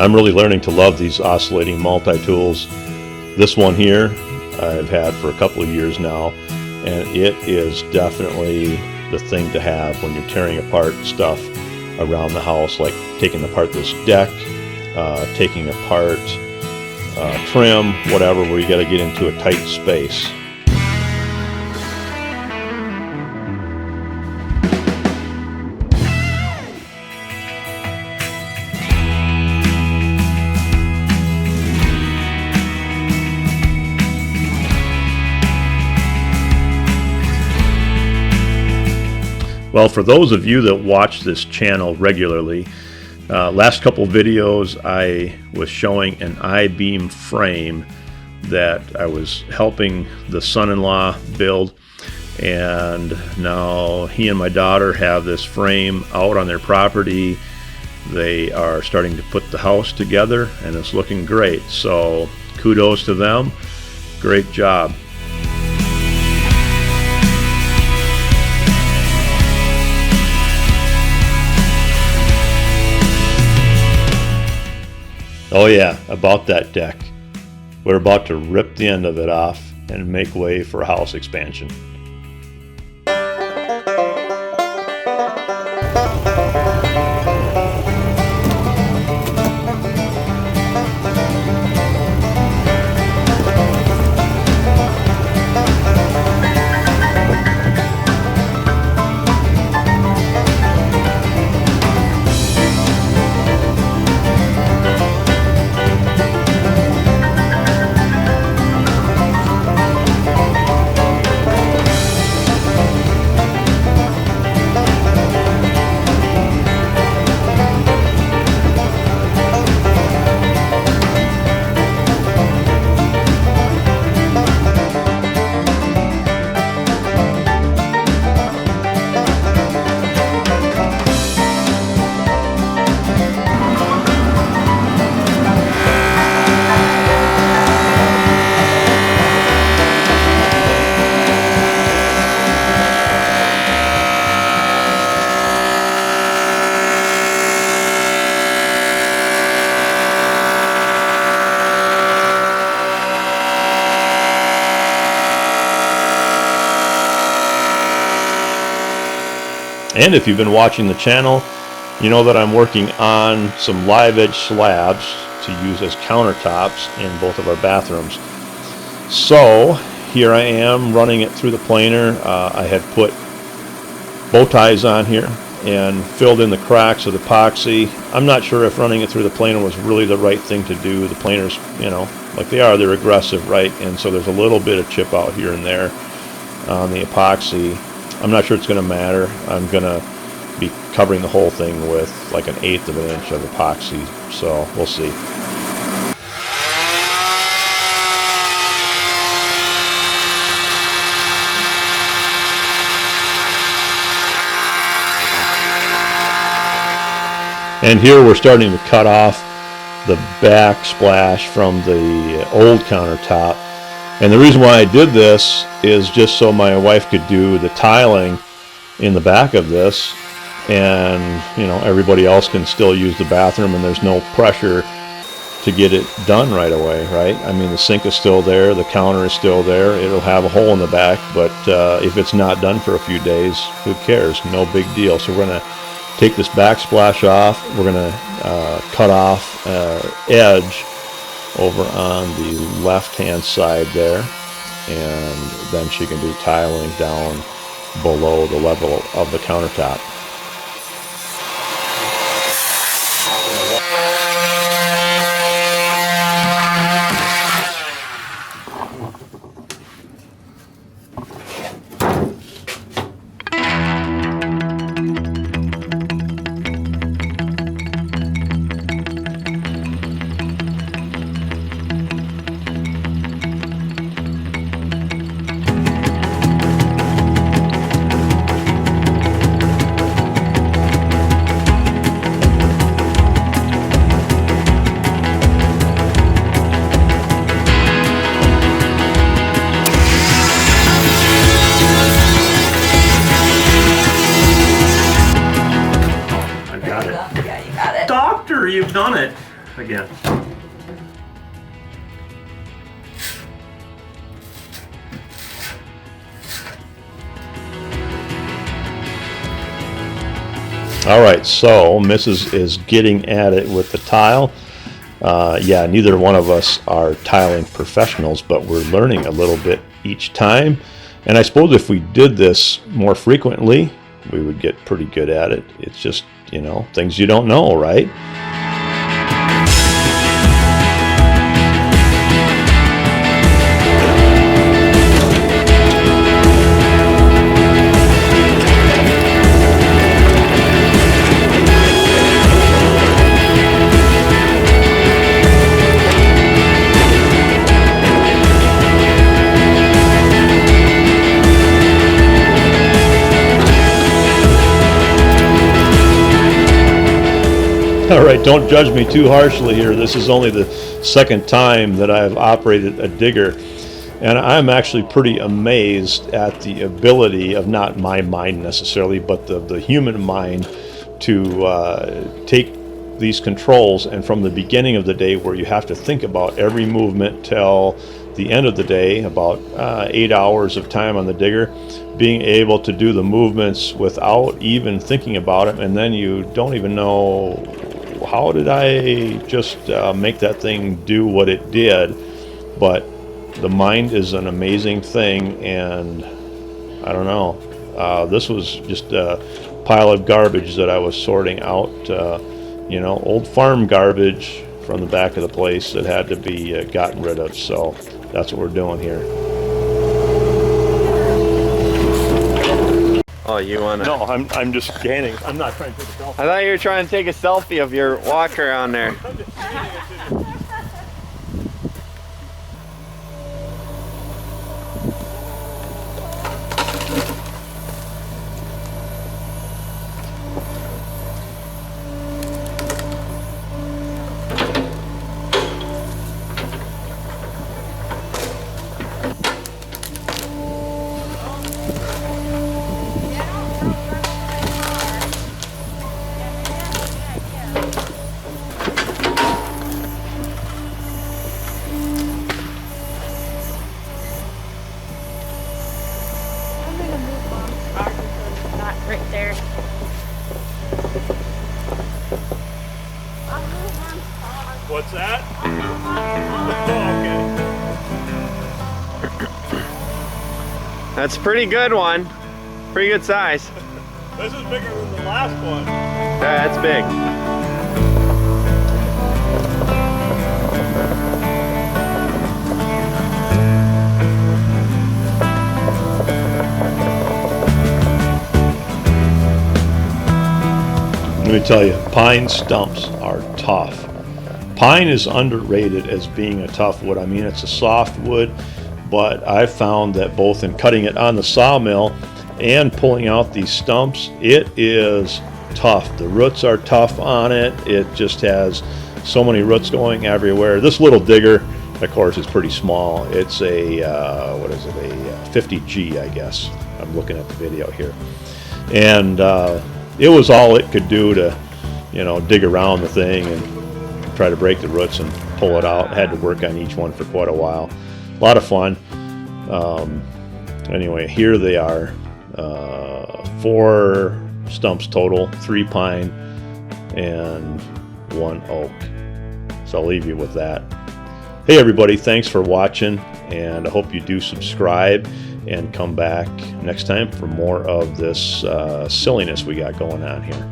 I'm really learning to love these oscillating multi-tools. This one here I've had for a couple of years now, and it is definitely the thing to have when you're tearing apart stuff around the house, like taking apart this deck, taking apart trim, whatever, where you got to get into a tight space. Well, for those of you that watch this channel regularly, last couple videos I was showing an I-beam frame that I was helping the son-in-law build, and now he and my daughter have this frame out on their property. They are starting to put the house together and it's looking great, so kudos to them. Great job. Oh yeah, about that deck. We're about to rip the end of it off and make way for a house expansion. And if you've been watching the channel, you know that I'm working on some live edge slabs to use as countertops in both of our bathrooms. So here I am running it through the planer. I had put bow ties on here and filled in the cracks with epoxy. I'm not sure if running it through the planer was really the right thing to do. The planers, you know, like they are, they're aggressive, right? And so there's a little bit of chip out here and there on the epoxy. I'm not sure it's going to matter. I'm going to be covering the whole thing with like 1/8 of an inch of epoxy, so we'll see. And here we're starting to cut off the backsplash from the old countertop. And the reason why I did this is just so my wife could do the tiling in the back of this, and you know, everybody else can still use the bathroom and there's no pressure to get it done right away, right? I mean, the sink is still there, the counter is still there, it'll have a hole in the back, but if it's not done for a few days, who cares? No big deal. So we're going to take this backsplash off. We're going to cut off edge over on the left hand side there, and then she can do tiling down below the level of the countertop. You've done it. again. All right, so Mrs. is getting at it with the tile. Yeah, neither one of us are tiling professionals, but we're learning a little bit each time. And I suppose if we did this more frequently, we would get pretty good at it. It's just, you know, things you don't know, right? All right, don't judge me too harshly here. This is only the second time that I've operated a digger, and I'm actually pretty amazed at the ability of, not my mind necessarily, but the human mind to take these controls, and from the beginning of the day where you have to think about every movement till the end of the day, about 8 hours of time on the digger, being able to do the movements without even thinking about it, and then you don't even know, how did I just make that thing do what it did? But the mind is an amazing thing, and I don't know. This was just a pile of garbage that I was sorting out, you know, old farm garbage from the back of the place that had to be gotten rid of. So that's what we're doing here. Oh, you wanna? No, I'm just scanning. I'm not trying to take a selfie. I thought you were trying to take a selfie of your walk around there. Right there. What's that? Oh, okay. That's a pretty good one. Pretty good size. This is bigger than the last one. Yeah, that's big. Let me tell you, pine stumps are tough. Pine is underrated as being a tough wood. I mean, it's a soft wood, but I've found that both in cutting it on the sawmill and pulling out these stumps, it is tough. The roots are tough on it. It just has so many roots going everywhere. This little digger, of course, is pretty small. It's a, what is it, a 50G, I guess. I'm looking at the video here. And it was all it could do to, you know, dig around the thing and try to break the roots and pull it out. Had to work on each one for quite a while. A lot of fun. Anyway, here they are. 4 stumps total, 3 pine and 1 oak. So I'll leave you with that. Hey everybody, thanks for watching, and I hope you do subscribe and come back next time for more of this silliness we got going on here.